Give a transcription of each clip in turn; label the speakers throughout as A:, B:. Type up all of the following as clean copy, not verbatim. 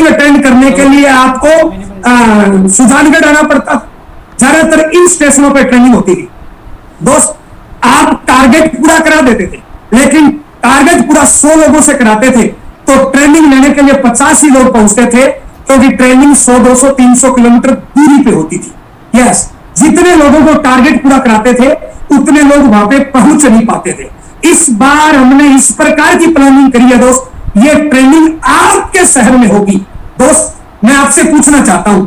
A: Training attend करने के लिए आपको सुजानगढ़ आना पड़ता। ज्यादातर इन स्टेशनों पर ट्रेनिंग होती थी दोस्त। आप टारगेट पूरा करा देते थे, लेकिन टारगेट पूरा 100 लोगों से कराते थे तो ट्रेनिंग लेने के लिए 50 ही लोग पहुंचते थे, क्योंकि ट्रेनिंग 100, 200, 300 किलोमीटर दूरी पे होती थी। यस, जितने लोगों को टारगेट पूरा कराते थे उतने लोग वहां पे पहुंच नहीं पाते थे। इस बार हमने इस प्रकार की प्लानिंग करी है दोस्त, ये ट्रेनिंग आपके शहर में होगी। दोस्त, मैं आपसे पूछना चाहता हूं,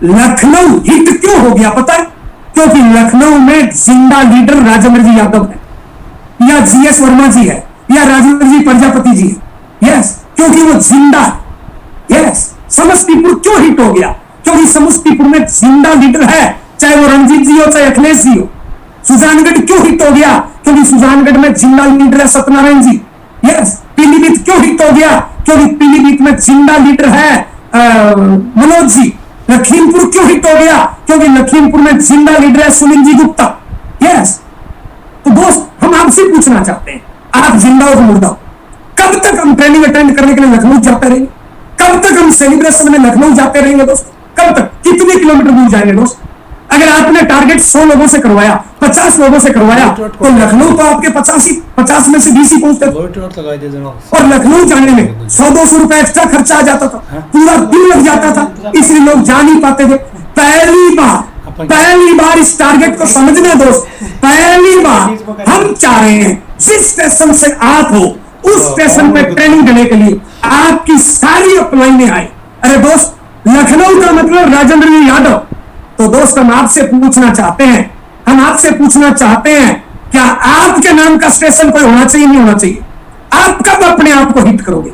A: लखनऊ हिट क्यों हो गया पता है? क्योंकि लखनऊ में जिंदा लीडर राजेंद्र जी यादव है, या जीएस वर्मा जी है, या राजेंद्र जी प्रजापति जी है। यस, क्योंकि वो जिंदा है। यस, समस्तीपुर क्यों हिट हो गया? क्योंकि समस्तीपुर में जिंदा लीडर है, चाहे वो रंजीत जी हो चाहे अखिलेश जी हो। सुजानगढ़ क्यों हिट हो गया? क्योंकि सुजानगढ़ में जिंदा लीडर है सत्यनारायण जी। यस, पीलीभीत क्यों हिट हो गया? क्योंकि पीलीभीत में जिंदा लीडर है मनोज जी। लखीमपुर क्यों हिट हो गया? क्योंकि लखीमपुर में जिंदा लीडर है सुनील जी गुप्ता। यस, तो दोस्त हम आपसे पूछना चाहते हैं, आप जिंदा हो तो मुर्दा हो? कब तक हम ट्रेनिंग अटेंड करने के लिए लखनऊ जाते रहेंगे? कब तक हम सेलिब्रेशन में लखनऊ जाते रहेंगे दोस्त? कब तक? कितने किलोमीटर दूर जाएंगे दोस्त? अगर आपने टारगेट 100 लोगों से करवाया, 50 लोगों से करवाया, तो लखनऊ तो आपके 50 में से 20 ही पहुंचते थे। और लखनऊ जाने में 100-200 रुपए एक्स्ट्रा खर्चा आ जाता था, पूरा दिन लग जाता था, इसलिए लोग जा नहीं पाते थे। पहली बार इस टारगेट को समझना दोस्त, पहली बार हम चाह रहे हैं जिस स्टेशन से आप हो उस स्टेशन पे ट्रेनिंग देने के लिए आपकी सारी अपलाइनें आई। अरे दोस्त, लखनऊ का मतलब राजेंद्र जी यादव। तो दोस्त हम आपसे पूछना चाहते हैं, क्या आपके नाम का स्टेशन कोई होना चाहिए, नहीं होना चाहिए? आप कब अपने आप को हिट करोगे?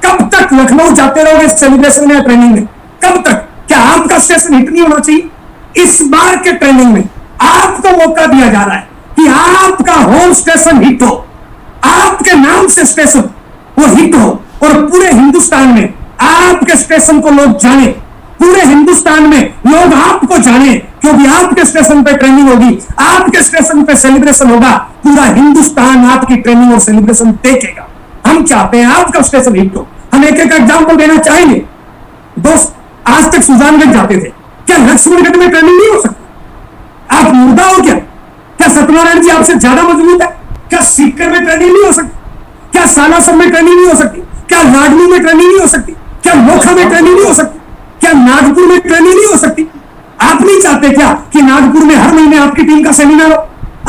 A: कब तक लखनऊ जाते रहोगे सेलिब्रेशन में, ट्रेनिंग में? कब तक? क्या आपका स्टेशन हिट नहीं होना चाहिए? इस बार के ट्रेनिंग में आपको मौका दिया जा रहा है कि आपका होम स्टेशन हिट हो, आपके नाम से स्टेशन वो हिट हो, और पूरे हिंदुस्तान में आपके स्टेशन को लोग जाने, पूरे हिंदुस्तान में लोग आपको जाने, क्योंकि आपके स्टेशन पे ट्रेनिंग होगी, आपके स्टेशन पे सेलिब्रेशन होगा, पूरा हिंदुस्तान आपकी ट्रेनिंग और सेलिब्रेशन देखेगा। हम चाहते हैं आपका स्टेशन हिट हो। हम एक एक एग्जाम्पल देना चाहेंगे दोस्त। आज तक सुजानगढ़ जाते थे, क्या लक्ष्मणगढ़ में ट्रेनिंग नहीं हो सकती? आप मुर्दा हो क्या? क्या सत्यनारायण जी आपसे ज्यादा मजबूत है? क्या सीकर में ट्रेनिंग नहीं हो सकती? क्या सालासर में ट्रेनिंग नहीं हो सकती? क्या लाडली में ट्रेनिंग नहीं हो सकती? क्या मोखा में ट्रेनिंग नहीं हो सकती? क्या नागपुर में ट्रेनिंग नहीं हो सकती? आप नहीं चाहते क्या कि नागपुर में हर महीने आपकी टीम का सेमिनार हो?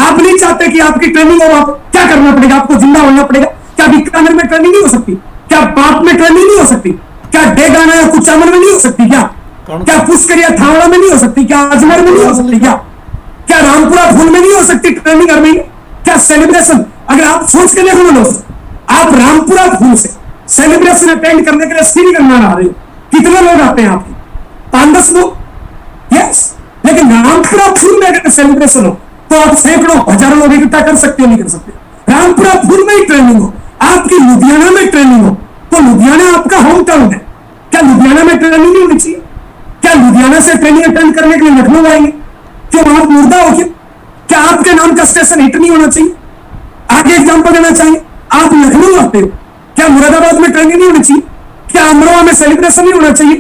A: आप नहीं चाहते कि आपकी ट्रेनिंग हो? आप क्या करना पड़ेगा? आपको जिंदा होना पड़ेगा। क्या बीकानेर में ट्रेनिंग नहीं हो सकती? क्या पाप में ट्रेनिंग नहीं हो सकती? क्या डेगाना या कुचामन में नहीं हो सकती? क्या पुष्करिया थावड़ा में नहीं हो सकती? क्या अजमेर में नहीं हो सकती? क्या रामपुरा फूल में नहीं हो सकती ट्रेनिंग हर महीने? क्या सेलिब्रेशन, अगर आप सोच के देखो दोस्त, आप रामपुरा फूल से सेलिब्रेशन अटेंड करने के लिए श्रीगंगा आ रहे हो, कितने लोग आते हैं आपके? 5-10 लोग। यस, लेकिन रामपुरा फूल में अगर सेलिब्रेशन हो तो आप सैकड़ों हजारों लोग इकट्ठा कर सकते हो, नहीं कर सकते? रामपुरा फूल में ही ट्रेनिंग हो, आपकी लुधियाना में ट्रेनिंग हो, तो लुधियाना आपका होम टाउन है, क्या लुधियाना में ट्रेनिंग नहीं होनी चाहिए? क्या लुधियाना से ट्रेनिंग अटेंड करने के लिए लखनऊ आएंगे? क्यों आप मुर्दा हो क्या आपके नाम का स्टेशन हिट नहीं होना चाहिए? आगे एग्जाम्पल देना चाहिए, आप लखनऊ आते हो, क्या मुरादाबाद में ट्रेनिंग नहीं होनी चाहिए? क्या अमरोहा में सेलिब्रेशन नहीं होना चाहिए?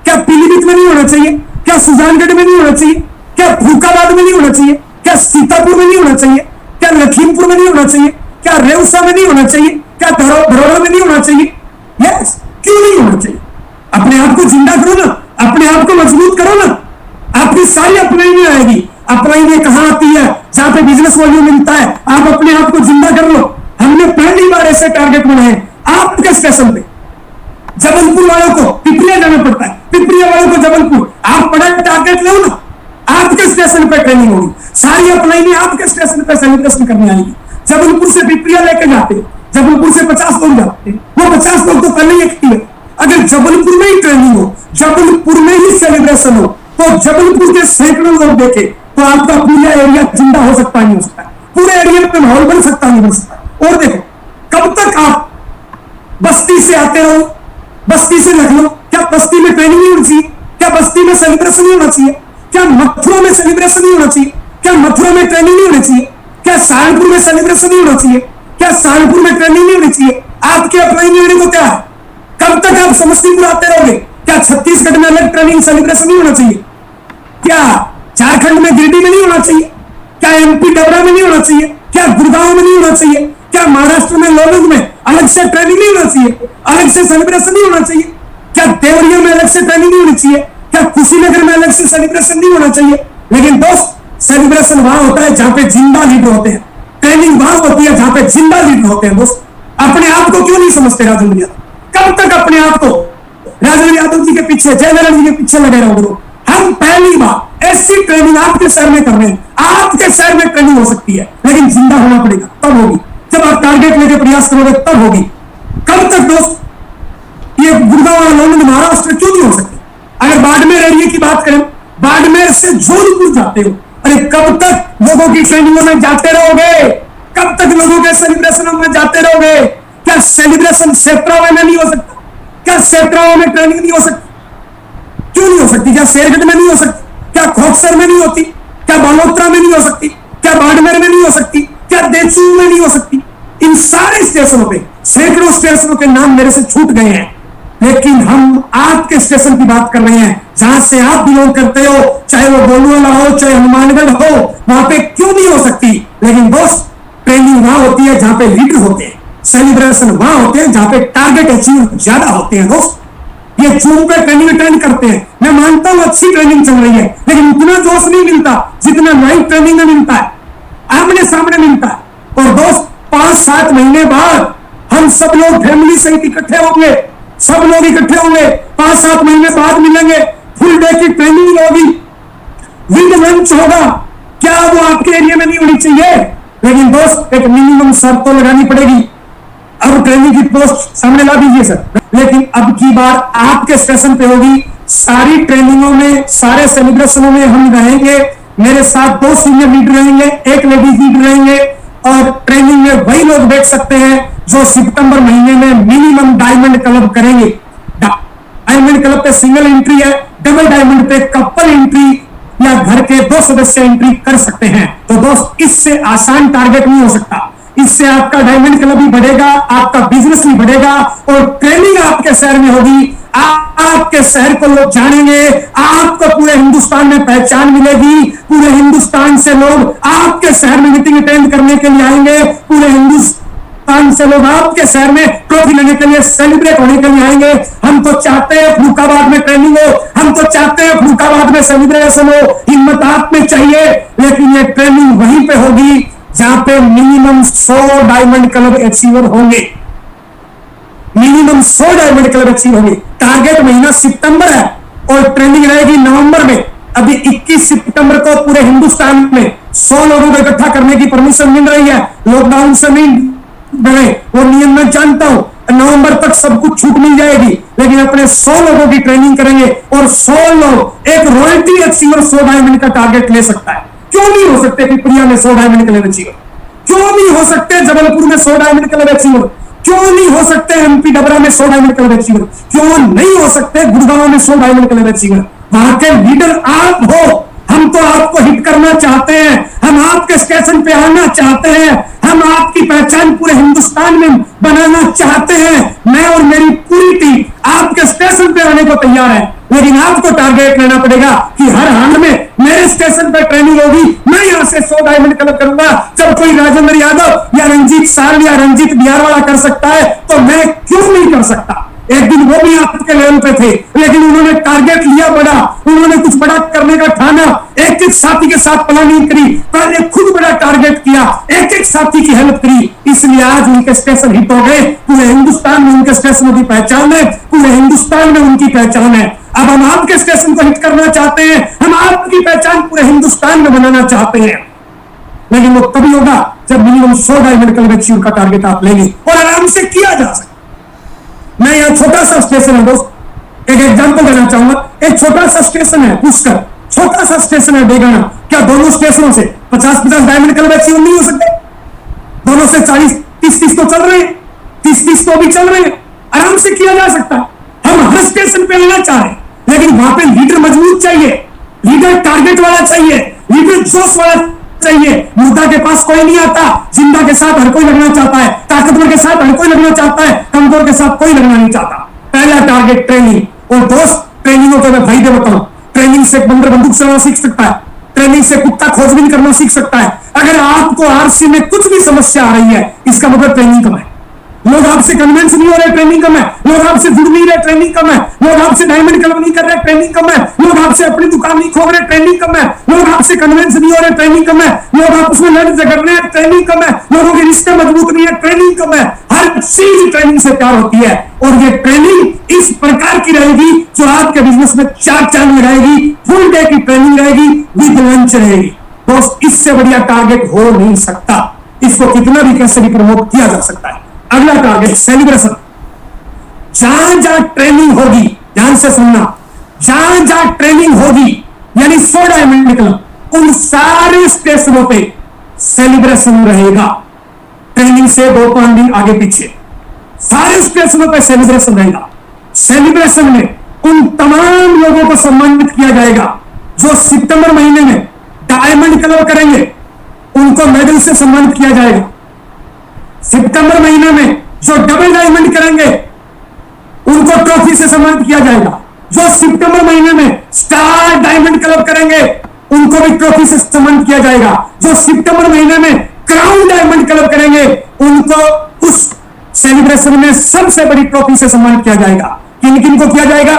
A: क्या पीलीभीत में नहीं होना चाहिए? क्या सुजानगढ़ में नहीं होना चाहिए? क्या फरुखाबाद में नहीं होना चाहिए? क्या सीतापुर में नहीं होना चाहिए? क्या लखीमपुर में नहीं होना चाहिए? क्या रेउसा में नहीं होना चाहिए? क्या धरोहर में नहीं होना चाहिए? यस, क्यों नहीं होना चाहिए? अपने आप को जिंदा करो ना, अपने आप को मजबूत करो ना, आपकी सारी अपलाइनें आएगी। अपलाइनें कहां आती है? जहां पे बिजनेस वॉल्यूम मिलता है, आप अपने आप को जिंदा कर लो। हमने पहली बार ऐसे टारगेट बनाए आपके स्टेशन पे। जबलपुर वालों को पिपरिया जाना पड़ता है, पिपरिया वालों को जबलपुर। आप बड़ा टारगेट लो ना, आपके स्टेशन पे ट्रेनिंग होगी, सारी अपलाइनें आपके स्टेशन पे सेलिब्रेशन करने आएगी। जबलपुर से पिपरिया लेके जाते हैं, जबलपुर से 50 लोग जाते हैं, वो 50 लोग तो पहले ही एक्टिव है। अगर जबलपुर में ही ट्रेनिंग हो, जबलपुर में ही सेलिब्रेशन हो, तो जबलपुर के सैकड़ों लोग देखे तो आपका पूरा एरिया जिंदा हो सकता नहीं हो सकता, पूरे एरिया में माहौल बन सकता नहीं बन सकता। और देखो, कब तक आप बस्ती से आते रहो, बस्ती से लखनऊ, क्या बस्ती में ट्रेनिंग नहीं होनी चाहिए? क्या बस्ती में सेलिब्रेशन नहीं होना चाहिए? क्या मथुरा में सेलिब्रेशन नहीं होना चाहिए? क्या मथुरा में ट्रेनिंग नहीं होनी चाहिए? क्या सहारनपुर में सेलिब्रेशन नहीं होना चाहिए? क्या सहारनपुर में ट्रेनिंग नहीं होनी चाहिए? आपके अपलाइनें को क्या है? कब कब तक आप समस्तीपुर आते रहोगे? क्या छत्तीसगढ़ में अलग ट्रेनिंग सेलिब्रेशन नहीं होना चाहिए? क्या झारखंड में गिरिडीह में नहीं होना चाहिए? क्या एमपी डबरा में नहीं होना चाहिए? क्या गुड़गांव में नहीं होना चाहिए? क्या महाराष्ट्र में लोलुंग में अलग से ट्रेनिंग नहीं होना चाहिए? अलग से सेलिब्रेशन नहीं होना चाहिए? क्या देवरिया में अलग से ट्रेनिंग नहीं होनी चाहिए? क्या कुशीनगर में अलग से सेलिब्रेशन नहीं होना चाहिए? लेकिन दोस्त, सेलिब्रेशन वहां होता है जहां पे जिंदा लीडर होते हैं, ट्रेनिंग वहां होती है जहां पे जिंदा लीडर होते हैं। दोस्त, अपने आप को क्यों नहीं समझते राजेंद्र यादव? कब तक अपने आप को राजेंद्र यादव जी के पीछे, जयललिता जी के पीछे लगे रहोगे? हम पहली बार ऐसी ट्रेनिंग आपके शहर में कर रहे हैं। आपके शहर में ट्रेनिंग हो सकती है, लेकिन जिंदा होना पड़ेगा, तब होगी। जब आप टारगेट लेके प्रयास करोगे तब होगी। कब तक दोस्त ये गुड़गांव और लोलुंग महाराष्ट्र क्यों नहीं हो सकते? अगर बाड़मेर एरिया की बात करें, बाड़मेर से जोधपुर जाते हो, अरे कब तक लोगों की ट्रेनिंगों में जाते रहोगे? कब तक लोगों के सेलिब्रेशनों में जाते रहोगे? क्या सेलिब्रेशन सेप्रावा में नहीं हो सकता? क्या सेप्रावा में ट्रेनिंग नहीं हो सकती? क्यों नहीं हो सकती? क्या शेरगढ़ में नहीं हो सकती? क्या खोखसर में नहीं होती? क्या बालोतरा में नहीं हो सकती? क्या बाड़मेर में नहीं हो सकती? क्या देचू में नहीं हो सकती? इन सारे स्टेशनों पे, सैकड़ों स्टेशनों के नाम मेरे से छूट गए हैं, लेकिन हम आपके स्टेशन की बात कर रहे हैं जहां से आप बिलोंग करते हो, चाहे वो गोलूवाला हो, चाहे हनुमानगढ़ हो, वहां पे क्यों नहीं हो सकती? लेकिन दोस्त, ट्रेनिंग वहां होती है जहां पे लीडर होते हैं, सेलिब्रेशन वहां होते हैं जहां पे टारगेट अचीव ज्यादा होते हैं। दोस्त, ये जूम पे ट्रेनिंग अटेंड करते हैं, मैं मानता हूं अच्छी ट्रेनिंग चल रही है, लेकिन उतना जोश नहीं मिलता जितना लाइव ट्रेनिंग में मिलता है, आमने सामने मिलता है। और दोस्त, 5-7 महीने बाद हम सब लोग फैमिली सहित इकट्ठे होंगे, सब लोग इकट्ठे होंगे, 5-7 महीने बाद मिलेंगे, फुल डे की ट्रेनिंग होगी, विंड लंच होगा। क्या वो आपके एरिया में नहीं होनी चाहिए? लेकिन दोस्त, एक मिनिमम शर्त तो लगानी पड़ेगी। अब ट्रेनिंग की पोस्ट सामने ला दीजिए सर, लेकिन अब की बार आपके स्टेशन पे होगी। सारी ट्रेनिंगों में, सारे सेलिब्रेशनों में हम रहेंगे। मेरे साथ 2 सीनियर लीडर रहेंगे, 1 लेडीज लीडर रहेंगे, और ट्रेनिंग में वही लोग बैठ सकते हैं जो सितंबर महीने में मिनिमम डायमंड क्लब करेंगे। डायमंड क्लब पे सिंगल एंट्री है, डबल डायमंड पे कपल एंट्री या घर के 2 सदस्य एंट्री कर सकते हैं। तो दोस्त, इससे आसान टारगेट नहीं हो सकता। इससे आपका डायमंड क्लब भी बढ़ेगा, आपका बिजनेस भी बढ़ेगा, और ट्रेनिंग आपके शहर में होगी। आपके शहर को लोग जानेंगे, आपको पूरे हिंदुस्तान में पहचान मिलेगी। पूरे हिंदुस्तान से लोग आपके शहर में मीटिंग अटेंड करने के लिए आएंगे। पूरे हिंदुस्तान से लोग आपके शहर में ट्रॉफी लेने के लिए, सेलिब्रेट होने के लिए आएंगे। हम तो चाहते हैं फरुखाबाद में ट्रेनिंग हो, हम तो चाहते हैं फरुखाबाद में सेलिब्रेशन हो, हिम्मत आप में चाहिए, लेकिन ये ट्रेनिंग वहीं पे होगी जहां पे मिनिमम 100 डायमंड क्लब अचीवर होंगे। मिनिमम 100 डायमंड क्लब अचीव होंगे। टारगेट महीना सितंबर है और ट्रेनिंग रहेगी नवंबर में। अभी 21 सितंबर को पूरे हिंदुस्तान में 100 लोगों को इकट्ठा करने की परमिशन मिल रही है। लॉकडाउन से नहीं डरे, वो नियम मैं जानता हूं। नवंबर तक सब कुछ छूट मिल जाएगी, लेकिन अपने 100 लोगों की ट्रेनिंग करेंगे, और 100 लोग, एक रॉयल्टी अचीवर 100 डायमंड का टारगेट ले सकता है। क्यों नहीं हो सकते पिपरिया में 100 डायमंड क्लब अचीवर? क्यों नहीं हो सकते जबलपुर में 100 डायमंड क्लब अचीवर? क्यों नहीं हो सकते एमपी डबरा में 100 डायमंड क्लब अचीवर? क्यों नहीं हो सकते गुड़गांव में 100 डायमंड क्लब अचीवर? वहां के लीडर आप हो। हम तो आपको हिट करना चाहते हैं, हम आपके स्टेशन पे आना चाहते हैं, हम आपकी पहचान पूरे हिंदुस्तान में बनाना चाहते हैं। मैं और मेरी पूरी टीम आपके स्टेशन पे आने को तैयार है, लेकिन आपको टारगेट लेना पड़ेगा कि हर हाल में मेरे स्टेशन पर ट्रेनिंग होगी, मैं यहां से 100 डायमंड क्लब करूंगा। जब कोई राजेंद्र यादव या रंजीत साल या रंजीत बिहारवाला कर सकता है, तो मैं क्यों नहीं कर सकता? एक दिन वो भी आपके लेवल पे थे, लेकिन उन्होंने टारगेट लिया बड़ा, उन्होंने कुछ बड़ा करने का ठाना, एक एक साथी के साथ प्लानिंग करी, पहले खुद बड़ा टारगेट किया, एक एक साथी की हेल्प करी, इसलिए आज उनके स्टेशन हिट हो गए। पूरे हिंदुस्तान में उनके स्टेशनों की पहचान है, पूरे हिंदुस्तान में उनकी पहचान है। अब हम आपके स्टेशन को हिट करना चाहते हैं, हम आपकी पहचान पूरे हिंदुस्तान में बनाना चाहते हैं, लेकिन वो तभी होगा जब मिनिमम 100 डायमंड क्लब अचीव का टारगेट आप लेंगे, और आराम से किया जा सकता। मैं यहाँ छोटा सा स्टेशन है दोस्त, एक एग्जांपल देना चाहूंगा। एक छोटा सा स्टेशन है पुष्कर, छोटा सा स्टेशन है बेगाना। क्या दोनों स्टेशनों से 50-50 डायमंड क्लब अचीव नहीं हो सकते? दोनों से 40-30 तो चल रहे हैं, 30 तो भी चल रहे हैं, आराम से किया जा सकता है। हम हर स्टेशन पे लेना चाह रहे हैं, लेकिन वहां पे लीडर मजबूत चाहिए, लीडर टारगेट वाला चाहिए, लीडर जोश वाला चाहिए। मुर्दा के पास कोई नहीं आता, जिंदा के साथ हर कोई लगना चाहता है, ताकतवर के साथ हर कोई लगना चाहता है, कमजोर के साथ कोई लगना नहीं चाहता। पहला टारगेट ट्रेनिंग। और दोस्त ट्रेनिंगों के मैं फायदे बताऊं। ट्रेनिंग से बंदर बंदूक चलाना सीख सकता है, ट्रेनिंग से कुत्ता खोजबीन करना सीख सकता है। अगर आपको आरसी में कुछ भी समस्या आ रही है, इसका मतलब ट्रेनिंग कम है। लोग आपसे कन्विंस नहीं हो रहे, ट्रेनिंग कम है। लोग आपसे जुड़ नहीं रहे, ट्रेनिंग कम है। लोग आपसे डायमंड क्लब नहीं कर रहे, ट्रेनिंग कम है। लोग आपसे अपनी दुकान नहीं खोल रहे, ट्रेनिंग कम है। लोग आपसे कन्विंस नहीं हो रहे, ट्रेनिंग कम है। लोग आपस में लड़ झगड़ रहे हैं, ट्रेनिंग कम है। लोगों के रिश्ते मजबूत नहीं है, ट्रेनिंग कम है। हर चीज ट्रेनिंग से प्यार होती है। और ये ट्रेनिंग इस प्रकार की रहेगी जो आपके बिजनेस में 4 चांद लगाएगी। फुल डे की ट्रेनिंग रहेगी, विद लंच रहेगी। दोस्त इससे बढ़िया टारगेट हो नहीं सकता। इसको कितना भी कैसे भी प्रमोट किया जा सकता है। अगला टारगेट सेलिब्रेशन। जहां जहां ट्रेनिंग होगी, ध्यान से सुनना, जहां जहां ट्रेनिंग होगी यानी 100 डायमंड क्लब, उन सारे स्टेशनों पे सेलिब्रेशन रहेगा। ट्रेनिंग से 2-5 दिन आगे पीछे सारे स्टेशनों पे सेलिब्रेशन रहेगा। सेलिब्रेशन में उन तमाम लोगों को सम्मानित किया जाएगा जो सितंबर महीने में डायमंड क्लब करेंगे। उनको मेडल से सम्मानित किया जाएगा। सितंबर महीने में जो डबल डायमंड करेंगे उनको ट्रॉफी से सम्मानित किया जाएगा। जो सितंबर महीने में स्टार डायमंड क्लब करेंगे उनको भी ट्रॉफी से सम्मानित किया जाएगा। जो सितंबर महीने में क्राउन डायमंड क्लब करेंगे उनको उस सेलिब्रेशन में सबसे बड़ी ट्रॉफी से सम्मानित किया जाएगा। किन किन को किया जाएगा?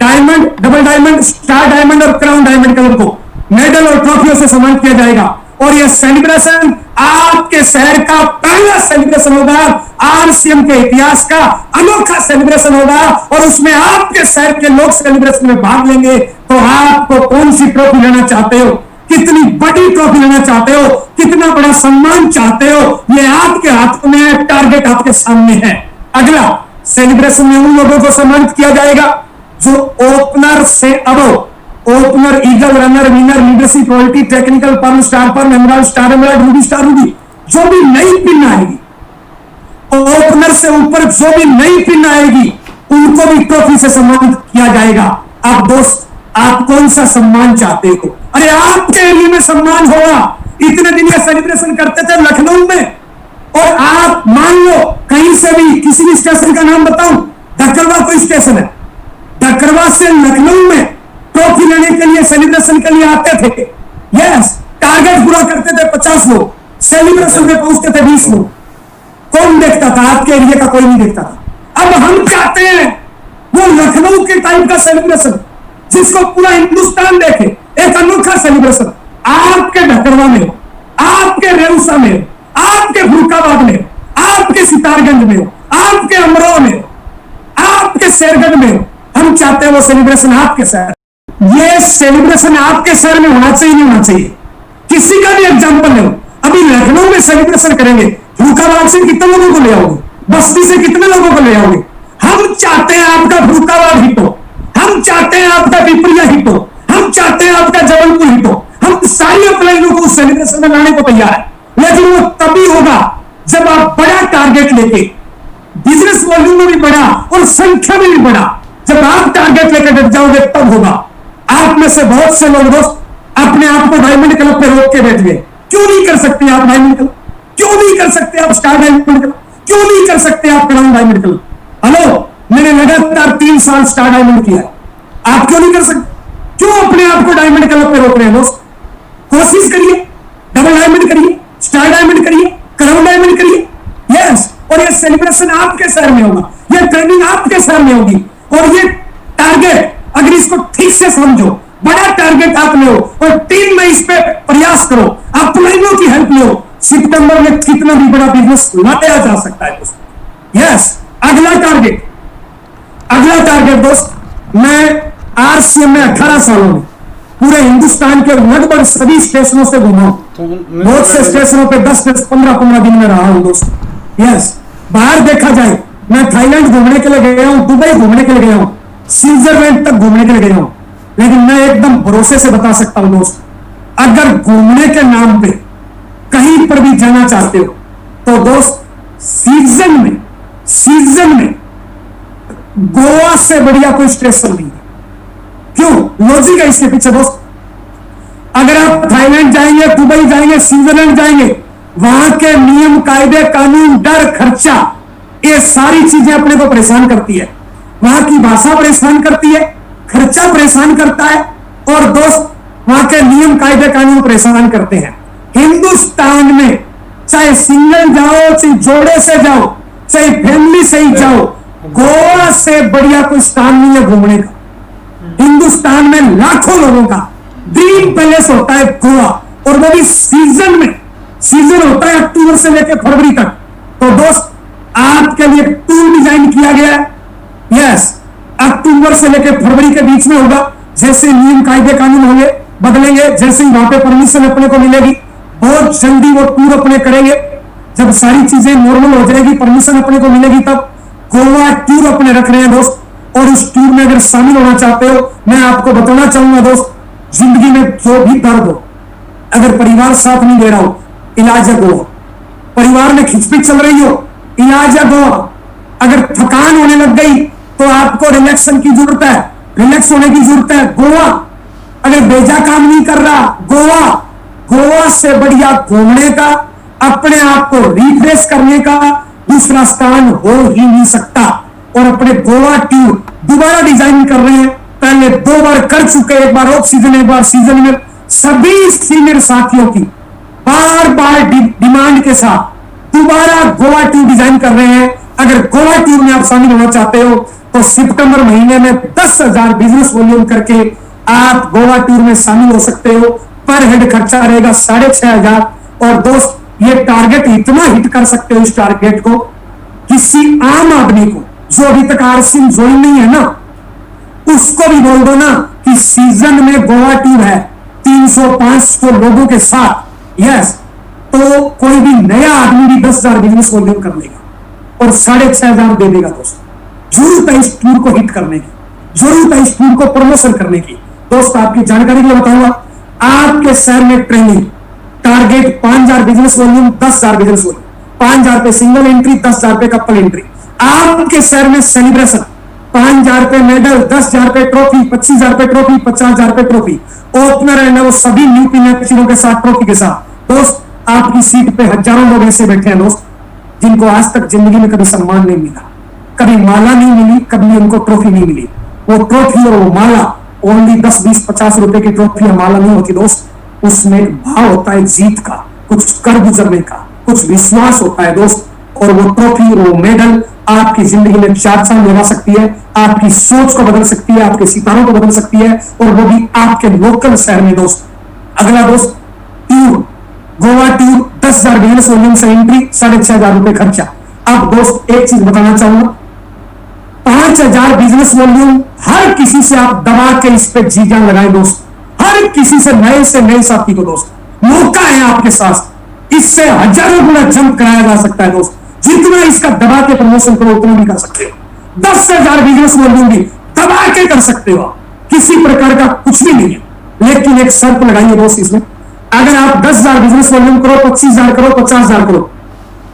A: Diamond, double diamond, star diamond और क्राउन डायमंड क्लब को मेडल और ट्रॉफियों से सम्मानित किया जाएगा। और यह सेलिब्रेशन आपके शहर का पहला सेलिब्रेशन होगा, आरसीएम के इतिहास का अनोखा सेलिब्रेशन होगा। और उसमें आपके शहर के लोग सेलिब्रेशन में भाग लेंगे। तो आपको कौन सी ट्रॉफी लेना चाहते हो? कितनी बड़ी ट्रॉफी लेना चाहते हो? कितना बड़ा सम्मान चाहते हो? यह आपके हाथ में है, टारगेट आपके सामने है। अगला, सेलिब्रेशन में उन लोगों को सम्मानित किया जाएगा जो ओपनर से above, opener, eagle, runner, winner, leadership, quality, technical, pearl, star pearl, emerald, star emerald, ruby star ruby, जो भी नई पिन आएगी, ओपनर से ऊपर जो भी नई पिन आएगी उनको भी ट्रॉफी से सम्मानित किया जाएगा। आप दोस्त, आप कौन सा सम्मान चाहते हो? अरे आपके एरिया में सम्मान होगा। इतने दिन का सेलिब्रेशन करते थे लखनऊ में, और आप मान लो कहीं से भी किसी भी स्टेशन का नाम बताऊं, धक्करवा कोई स्टेशन है, धक्करवा से लखनऊ में ट्रॉफी लेने के लिए, सेलिब्रेशन के लिए आते थे। यस, टारगेट पूरा करते थे 50 लोग, सेलिब्रेशन में पहुंचते थे 20 लोग। कौन देखता था? आपके एरिया का कोई नहीं देखता था। अब हम चाहते हैं वो लखनऊ के टाइप का सेलिब्रेशन जिसको पूरा हिंदुस्तान देखे, एक अनोखा सेलिब्रेशन आपके धक्करवा में हो, आपके रेउसा में हो, आपके फुर्काबाद में हो, आपके सितारगंज में हो, आपके अमरोह में हो, आपके शेरगढ़ में हो। हम चाहते हैं वो सेलिब्रेशन आपके शहर, ये सेलिब्रेशन आपके शहर में होना चाहिए, नहीं होना चाहिए? किसी का भी एग्जांपल लो, अभी लखनऊ में सेलिब्रेशन करेंगे, फुर्काबाद से कितने लोगों को ले आओगे? बस्ती से कितने लोगों को ले आओगे? हम चाहते हैं आपका फुर्काबाद हिट हो, हम चाहते हैं आपका पिपरिया हिट हो, हम चाहते हैं आपका जबलपुर हिट हो। हम सारी अपलाइनों को उस सेलिब्रेशन में लाने को तैयार है, लेकिन वो तभी होगा जब आप बड़ा टारगेट लेके, बिजनेस वॉल्यूम में भी बड़ा और संख्या में भी बड़ा, जब आप टारगेट लेकर डट जाओगे तब होगा। आप में से बहुत से लोग दोस्त अपने आप को डायमंड क्लब पे रोक के बैठ गए। क्यों नहीं कर सकते आप डायमंड क्लब? क्यों नहीं कर सकते आप स्टार डायमंड क्लब? क्यों नहीं कर सकते आप क्राउन डायमंड क्लब? हेलो, मैंने लगातार 3 साल स्टार डायमंड किया, आप क्यों नहीं कर सकते? क्यों अपने आप को डायमंड क्लब पे रोक रहे हैं दोस्त? कोशिश करिए, डबल डायमंड करिए, स्टार डायमंड करिए, क्राउन डायमंड करिए। यस, और ये सेलिब्रेशन आपके शहर में होगा, ये ट्रेनिंग आपके शहर में होगी। और ये टारगेट अगर इसको ठीक से समझो, बड़ा टारगेट आप लो और टीम में इस पे प्रयास करो, अपलाइनों की हेल्प लो, सितंबर में कितना भी बड़ा बिजनेस लाया जा सकता है दोस्त। यस, अगला टारगेट दोस्त, मैं आरसीएम में 18 सालों में पूरे हिंदुस्तान के लगभग सभी स्टेशनों से घुमा हूं। बहुत से स्टेशनों पे 10-15 दिन में रहा हूं दोस्त। यस, बाहर देखा जाए, मैं थाईलैंड घूमने के लिए गया हूं, दुबई घूमने के लिए गया हूं, स्विट्जरलैंड तक घूमने के लिए गया हूं। लेकिन मैं एकदम भरोसे से बता सकता हूं दोस्त, अगर घूमने के नाम पे कहीं पर भी जाना चाहते हो तो दोस्त सीजन में गोवा से बढ़िया कोई स्टेशन नहीं है। क्यों? लॉजिक है इसके पीछे दोस्त। अगर आप थाईलैंड जाएंगे, दुबई जाएंगे, स्विट्जरलैंड जाएंगे, वहां के नियम, कायदे, कानून, डर, खर्चा, ये सारी चीजें अपने को परेशान करती है। वहां की भाषा परेशान करती है, खर्चा परेशान करता है, और दोस्त वहां के नियम कायदे कानून परेशान करते हैं। हिंदुस्तान में चाहे सिंगल जाओ, चाहे जोड़े से जाओ, चाहे फैमिली से ही जाओ, गोवा से बढ़िया कोई स्थान नहीं है घूमने का। हिंदुस्तान में लाखों लोगों का ड्रीम पैलेस होता है गोवा, और वो भी सीजन में। सीजन होता है अक्टूबर से लेकर फरवरी तक। तो दोस्त आपके लिए टूर डिजाइन किया गया है। यस, अक्टूबर से लेकर फरवरी के बीच में होगा। जैसे नियम कायदे कानून होंगे बदलेंगे, जैसे ही वहां पे परमिशन अपने को मिलेगी, बहुत जल्दी वो टूर अपने करेंगे। जब सारी चीजें नॉर्मल हो जाएगी, परमिशन अपने को मिलेगी, तब गोवा टूर अपने रख रहे हैं दोस्त। और उस टूर में अगर शामिल होना चाहते हो, मैं आपको बताना चाहूंगा दोस्त, जिंदगी में जो भी दर्द हो, अगर परिवार साथ नहीं दे रहा हो, इलाज है गोवा। परिवार में खिचपिच चल रही हो, इलाज है गोवा। अगर थकान होने लग गई तो आपको रिलैक्सन की जरूरत है, रिलैक्स होने की जरूरत है, गोवा। अगर बेजा काम नहीं कर रहा, गोवा। गोवा से बढ़िया घूमने का, अपने आप को रिफ्रेश करने का दूसरा स्थान हो ही नहीं सकता। और अपने गोवा टूर दोबारा डिजाइन कर रहे हैं। पहले 2 बार कर चुके, एक बार ऑफ सीजन, एक बार सीजन में। सभी सीनियर साथियों की बार बार डिमांड के साथ दोबारा गोवा टूर डिजाइन कर रहे हैं। अगर गोवा टूर में आप शामिल होना चाहते हो तो सितंबर महीने में 10,000 बिजनेस वॉल्यूम करके आप गोवा टूर में शामिल हो सकते हो। पर हेड खर्चा रहेगा 6,500। और दोस्त ये टारगेट इतना हिट कर सकते हो, इस टारगेट को किसी आम आदमी को जो अभी तक आरसिंग ज्वाइन नहीं है ना, उसको भी बोल दो ना कि सीजन में गोवा टूर है 300-500 लोगों के साथ। यस, तो कोई भी नया आदमी भी 10,000 बिजनेस वॉल्यूम कर लेगा और 6,500 दे देगा दोस्त। जरूरत है इस टूर को हिट करने की, जरूरत है इस टूर को प्रमोशन करने की। दोस्त आपकी जानकारी के लिए बताऊंगा, आपके शहर में training target 5,000 business volume, 10,000 business volume, 5,000 पे सिंगल एंट्री, 10,000 पे कपल एंट्री। आपके शहर में सेलिब्रेशन 5,000 पे मेडल, 10,000 पे ट्रॉफी, 25,000 पे ट्रॉफी, 50,000 पे ट्रॉफी। ओपनर है ना वो सभी न्यू पिनर के साथ, ट्रॉफी के साथ। दोस्त आपकी सीट पे हजारों लोग ऐसे बैठे हैं दोस्त, जिनको आज तक जिंदगी में कभी सम्मान नहीं मिला, कभी माला नहीं मिली, कभी उनको ट्रॉफी नहीं मिली। वो ट्रॉफी और वो माला ओनली 10, 20, 50 रुपए की ट्रॉफी या माला नहीं होती दोस्त। उसमें एक भाव होता है जीत का, कुछ कर गुजरने का, कुछ विश्वास होता है दोस्त। और वो ट्रॉफी और वो मेडल आपकी जिंदगी में 4 चांद लगा सकती है, आपकी सोच को बदल सकती है, आपके सितारों को बदल सकती है, और वो भी आपके लोकल शहर में दोस्त। अगला दोस्त tour, Goa tour, 10,000 business volume से एंट्री, 6,500 रुपए खर्चा। अब दोस्त एक चीज बताना चाहूंगा, 5,000 बिजनेस वॉल्यूम हर किसी से आप दबा के इस पे जी जान लगाए दोस्त। हर किसी से नए साथी को दोस्त, मौका है आपके साथ। इससे हजारों गुना जंप कराया जा सकता है दोस्त। जितना इसका दबा के प्रमोशन करो उतना भी कर सकते हो। 10,000 बिजनेस वॉल्यूम भी दबा के कर सकते हो, किसी प्रकार का कुछ भी नहीं है। लेकिन एक शर्त लगाइए दोस्त इसमें, अगर आप 10,000 बिजनेस वॉल्यूम करो, 25,000 करो, 50,000 करो,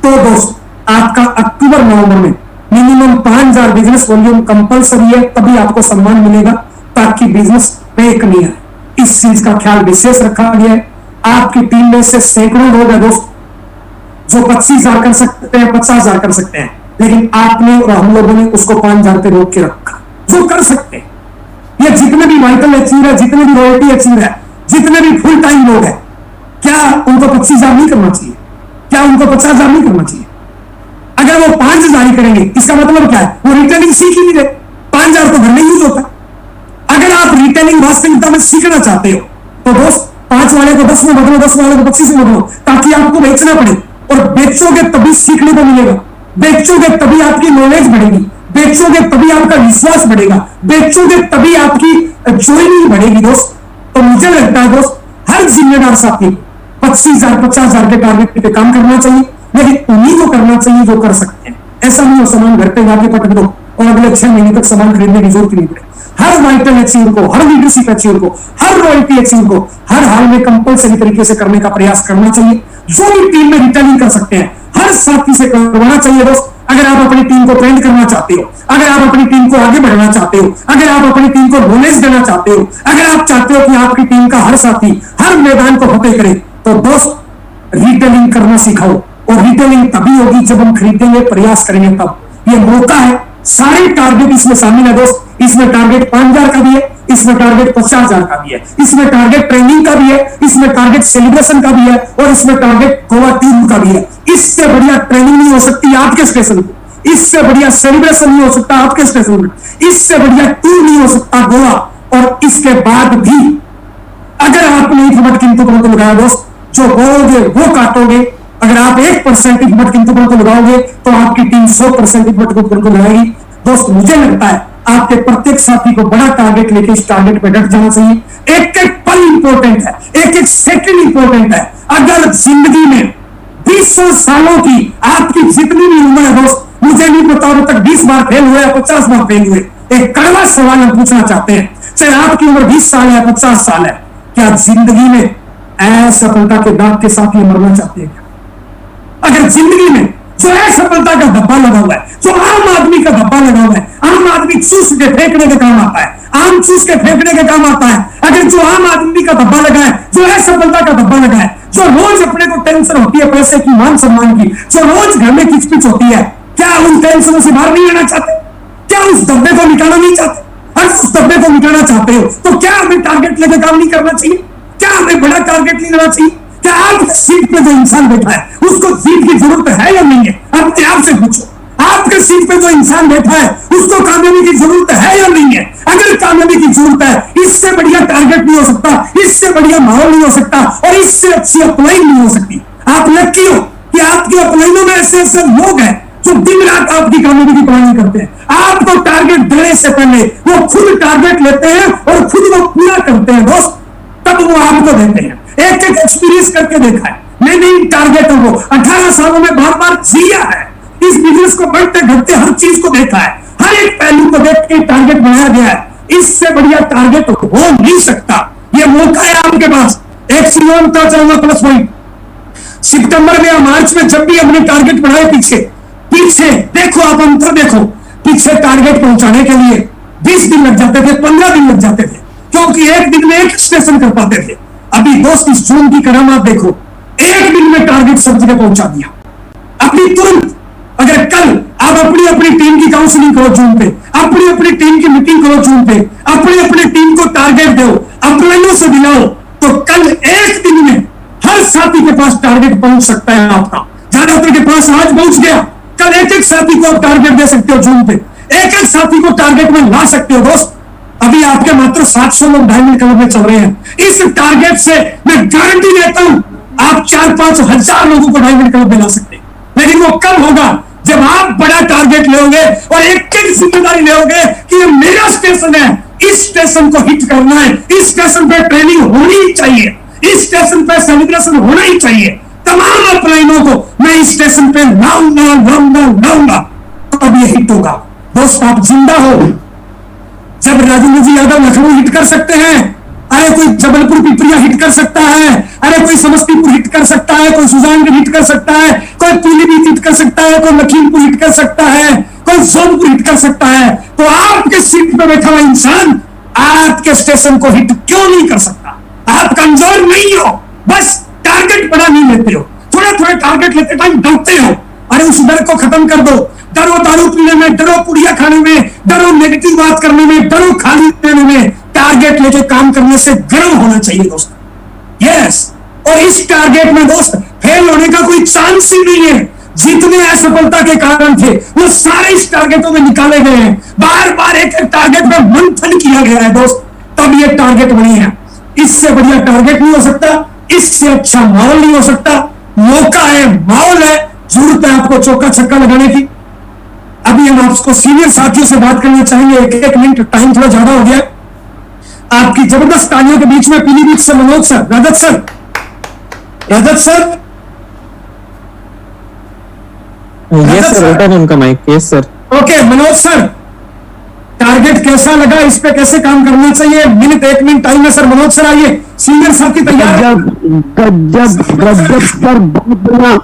A: तो दोस्त आपका अक्टूबर नवंबर में मिनिमम 5,000 बिजनेस वॉल्यूम कंपलसरी है, तभी आपको सम्मान मिलेगा, ताकि बिजनेस में कमी आए। इस चीज का ख्याल विशेष रखा गया है। आपकी टीम में से सैकड़ों लोग हैं दोस्त जो 25,000 कर सकते हैं, 50,000 कर सकते हैं, लेकिन आपने और हम लोगों ने उसको 5,000 पे रोक के रखा। जो कर सकते हैं, ये जितने भी वाइटल अचीव है, जितने भी रॉयल्टी अचीव है, जितने भी फुल टाइम लोग हैं, क्या उनको 25,000 नहीं करना चाहिए? क्या उनको 50,000 नहीं करना चाहिए? अगर वो 5,000 ही करेंगे, इसका मतलब क्या है? वो रिटेलिंग सीख ही नहीं रहे। 5,000 तो घर में यूज होता है। अगर आप रिटेलिंग वास्तविकता में सीखना चाहते हो तो दोस्त 5 वाले को 10 में बदलो, 10 वाले को 25 में बदलो, ताकि आपको बेचना पड़े। और बेचोगे तभी सीखने को मिलेगा, बेचोगे तभी आपकी नॉलेज बढ़ेगी, बेचोगे तभी आपका विश्वास बढ़ेगा, बेचोगे तभी आपकी ज्वाइनिंग बढ़ेगी दोस्त। तो मुझे लगता है दोस्त, हर जिम्मेदार साथी 25,000 50,000 के टारगेट पे काम करना चाहिए, लेकिन उन्हीं को करना चाहिए जो कर सकते हैं। ऐसा नहीं हो सामान घर पे जाके पटक दो और अगले 6 महीने तक सामान खरीदने की जरूरत नहीं पड़े। हर वाइटल अचीव को, हर लीडरशिप अचीव को, हर रॉयल्टी अचीव को हर हाल में कंपलसरी तरीके से करने का प्रयास करना चाहिए। जो भी टीम में रिटेलिंग कर सकते हैं, हर साथी से करवाना चाहिए दोस्त। अगर आप अपनी टीम को ट्रेंड करना चाहते हो, अगर आप अपनी टीम को आगे बढ़ाना चाहते हो, अगर आप अपनी टीम को नॉलेज देना चाहते हो, अगर आप चाहते हो कि आपकी टीम का हर साथी हर मैदान को फतेह करे, तो दोस्त रिटेलिंग करना सिखाओ। और रिटेलिंग तभी होगी जब हम खरीदेंगे, प्रयास करेंगे तब। ये मौका है, सारे टारगेट इसमें शामिल है दोस्त। इसमें टारगेट 5,000 का भी है, इसमें टारगेट 50,000 का भी है, इसमें टारगेट ट्रेनिंग का भी है, इसमें टारगेट सेलिब्रेशन का भी है, और इसमें टारगेट गोवा टीम का भी है। इससे बढ़िया ट्रेनिंग नहीं हो सकती आपके स्टेशन पे, इससे बढ़िया सेलिब्रेशन नहीं हो सकता आपके स्टेशन पे, इससे बढ़िया टूर नहीं हो सकता गोवा। और इसके बाद भी अगर आपने हिम्मत कीमतों को लगाया दोस्त, जो बोलोगे वो काटोगे। अगर आप 1% हिम्मत कीमतों को लगाओगे तो आपकी टीम 100% हिम्मत को लगाएगी दोस्त। मुझे लगता है आपके प्रत्येक साथी को बड़ा टारगेट लेके इस टारगेट पे डट जाना चाहिए। एक एक पल इंपॉर्टेंट है, एक एक सेकंड इंपॉर्टेंट है। अगर जिंदगी में 20 सालों की आपकी जितनी भी उम्र है दोस्त, मुझे नहीं पता अब तक 20 बार फेल हुए या 50 बार फेल हुए, एक कड़वा सवाल हम पूछना चाहते हैं। चाहे आपकी उम्र 20 साल है 50 साल है, क्या जिंदगी में असफलता के दाग के साथ ही मरना चाहते हैं? अगर जिंदगी में जो असफलता का धब्बा लगा हुआ है, जो आम आदमी का धब्बा लगा हुआ है, आम आदमी चूस के फेंकने के काम आता है, आम चूस के फेंकने के काम आता है, अगर जो आम आदमी का धब्बा लगा है, जो असफलता का धब्बा लगा है, जो रोज अपने को टेंशन होती है पैसे की, मान सम्मान की, जो रोज घर में किचपिच होती है, क्या उन टेंशनों से बाहर नहीं आना चाहते? क्या उस धब्बे को मिटाना नहीं चाहते? अगर उस धब्बे को मिटाना चाहते हो तो क्या हमें टारगेट लेकर काम नहीं करना चाहिए? क्या हमें बड़ा टारगेट नहीं लेना चाहिए? क्या आपके सीट पे जो इंसान बैठा है उसको सीट की जरूरत है या नहीं है? अपने आप से पूछो। आपके सीट पे जो इंसान बैठा है उसको कामयाबी की जरूरत है या नहीं है? अगर कामयाबी की जरूरत है, इससे बढ़िया टारगेट नहीं हो सकता, इससे बढ़िया माहौल नहीं हो सकता, और इससे अच्छी अपलाइन नहीं हो सकती। आप लकी हो कि आपके अपलाइनों में ऐसे ऐसे लोग हैं जो दिन रात आपकी कामयाबी की प्लानिंग करते हैं। आपको टारगेट देने से पहले वो खुद टारगेट लेते हैं और खुद वो पूरा करते हैं दोस्त, तब वो आपको देते हैं। एक एक एक्सपीरियंस करके देखा है मैंने इन टारगेटों को, 18 सालों में बार बार जिया है। इस बिजनेस को बढ़ते घटते हर चीज को देखा है, हर एक पहलू को देख के टारगेट बनाया गया है। इससे बढ़िया टारगेट हो नहीं सकता। ये मौका है आपके पास। एक चीज और बताना चाहूंगा प्लस पॉइंट, सितंबर में या मार्च में जब भी हमने टारगेट बढ़ाए पीछे देखो, आप अंतर देखो, पीछे टारगेट पहुंचाने के लिए 20 दिन लग जाते थे, 15 दिन लग जाते थे, क्योंकि एक दिन में एक स्टेशन कर पाते थे। अभी दोस्त इस जून की करामात देखो, एक दिन में टारगेट सब जगह पहुंचा दिया। अभी तुरंत अगर कल आप अपनी अपनी टीम की काउंसलिंग करो जून पे, अपनी अपनी टीम की मीटिंग करो जून पे, अपनी अपनी टीम को टारगेट दो, अप्रैलों से दिलाओ, तो कल एक दिन में हर साथी के पास टारगेट पहुंच सकता है आपका। ज्यादातर के पास आज पहुंच गया, कल एक एक साथी को आप टारगेट दे सकते हो जून पे, एक एक साथी को टारगेट में ला सकते हो दोस्त। अभी आपके मात्र 700 लोग डायमंड क्लब में चल रहे हैं। इस टारगेट से मैं गारंटी देता हूं आप 4-5 हजार लोगों को डायमंड क्लब में ला सकते हैं। लेकिन वो कब होगा? जब आप बड़ा टारगेट लोगे और एक एक जिम्मेदारी लोगे कि ये मेरा स्टेशन है, इस स्टेशन को हिट करना है, इस स्टेशन पे ट्रेनिंग होनी ही चाहिए, इस स्टेशन पे सेलिब्रेशन होना ही चाहिए, तमाम अपलाइनों को मैं इस स्टेशन पे लाऊंगा, तब ये हिट होगा। दोस्त आप जिंदा हो। जब राजेंद्र जी यादव लखनऊ हिट कर सकते हैं, अरे कोई जबलपुर पिपरिया हिट कर सकता है, अरे कोई समस्तीपुर हिट कर सकता है, कोई सुजानगढ़ हिट कर सकता है, कोई पीलीभीत हिट कर सकता है, कोई लखीमपुर हिट कर सकता है, कोई सोनपुर हिट कर सकता है, तो आपके सीट पर बैठा हुआ इंसान आपके स्टेशन को हिट क्यों नहीं कर सकता? आप कमजोर नहीं हो, बस टारगेट बड़ा नहीं लेते हो, थोड़ा थोड़ा टारगेट लेते टाइम डरते हो। अरे उस डर को खत्म कर दो। डरो दारू पीने में, डरो पुड़िया खाने में, डरो नेगेटिव बात करने में, डरो खाली देने में। टारगेट लेके काम करने से गर्व होना चाहिए दोस्त। यस, और इस टारगेट में दोस्त फेल होने का कोई चांस ही नहीं है। जितने असफलता के कारण थे वो सारे इस टारगेटों में निकाले गए हैं। बार बार एक एक टारगेट में मंथन किया गया है दोस्त, तब ये टारगेट बनी है। इससे बढ़िया टारगेट नहीं हो सकता, इससे अच्छा माहौल नहीं हो सकता। मौका है, माहौल है, जरूरत है आपको चौका छक्का लगाने की। अभी हम आपको सीनियर साथियों से बात करना चाहेंगे। एक मिनट, टाइम थोड़ा ज्यादा हो गया। आपकी जबरदस्त तालियों के बीच में पीलीभीत से Manoj sir, Rajat sir,
B: yes sir, open उनका mic. Yes sir.
A: Okay Manoj sir, target कैसा लगा, इस पे कैसे काम करना चाहिए? मिनट 1 मिनट टाइम है सर। मनोज सर आइए, सीनियर साथी तैयार।
C: गजब सर, बहुत बढ़िया।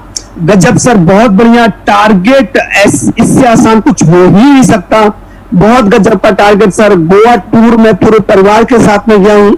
C: गजब सर, बहुत बढ़िया टारगेट। इससे आसान कुछ हो ही नहीं सकता। बहुत गजब का टारगेट सर। गोवा टूर में पूरे परिवार के साथ में गया हूँ,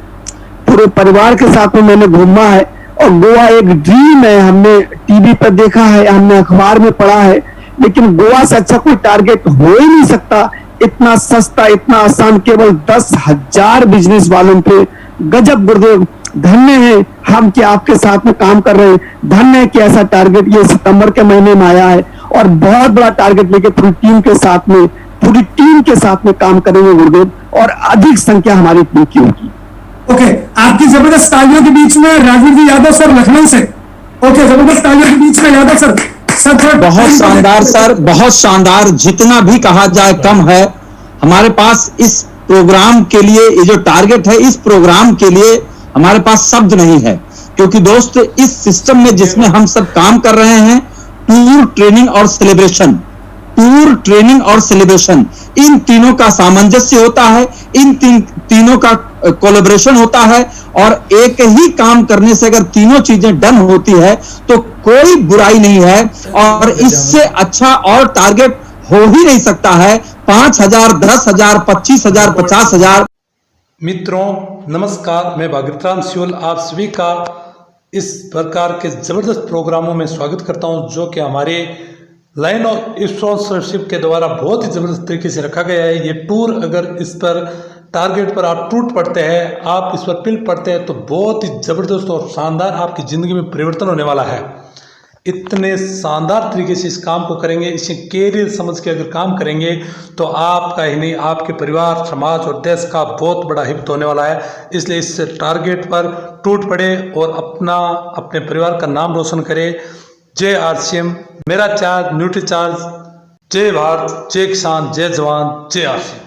C: पूरे परिवार के साथ में मैंने घूमा है, और गोवा एक ड्रीम है। हमने टीवी पर देखा है, हमने अखबार में पढ़ा है लेकिन गोवा से अच्छा कोई टारगेट हो ही नहीं सकता। इतना सस्ता, इतना आसान, केवल 10,000 बिजनेस वालों पे। गजब गुरुदेव, धन्य है हम कि आपके साथ में काम कर रहे हैं। धन्य है कि ऐसा टारगेट ये सितंबर के महीने में आया है और बहुत बड़ा टारगेट लेके पूरी टीम के साथ में काम करेंगे गुरुदेव, और अधिक संख्या हमारी टीम की होगी।
A: ओके, आपकी जबरदस्त तालियों के बीच में राजवीर जी यादव सर लखनऊ से। ओके, जबरदस्त तालियों के बीच में यादव सर
B: बहुत शानदार सर, बहुत शानदार। जितना भी कहा जाए कम है। हमारे पास इस प्रोग्राम के लिए, ये जो टारगेट है, इस प्रोग्राम के लिए हमारे पास शब्द नहीं है, क्योंकि दोस्त इस सिस्टम में जिसमें हम सब काम कर रहे हैं, टूर, ट्रेनिंग और सेलिब्रेशन, इन तीनों का सामंजस्य होता है, इन तीनों का कोलैबोरेशन होता है, और एक ही काम करने से अगर तीनों चीजें डन होती है तो कोई बुराई नहीं है, और इससे अच्छा और टारगेट हो ही नहीं सकता है। 5,000, 10,000, 25,000, 50,000।
D: मित्रों नमस्कार, मैं भागीरथराम सियोल आप सभी का इस प्रकार के ज़बरदस्त प्रोग्रामों में स्वागत करता हूं, जो कि हमारे लाइन ऑफ स्पॉन्सरशिप के द्वारा बहुत ही ज़बरदस्त तरीके से रखा गया है। ये टूर, अगर इस पर टारगेट पर आप टूट पड़ते हैं, आप इस पर पिल पड़ते हैं, तो बहुत ही ज़बरदस्त और शानदार आपकी ज़िंदगी में परिवर्तन होने वाला है। इतने शानदार तरीके से इस काम को करेंगे, इसे कैरियर समझ के अगर काम करेंगे तो आपका ही नहीं, आपके परिवार, समाज और देश का बहुत बड़ा हित होने वाला है। इसलिए इस टारगेट पर टूट पड़े और अपने परिवार का नाम रोशन करें। जय आरसीएम, मेरा चार्ज न्यूट्री चार्ज। जय भारत, जय किसान, जय जवान, जय आरसीएम।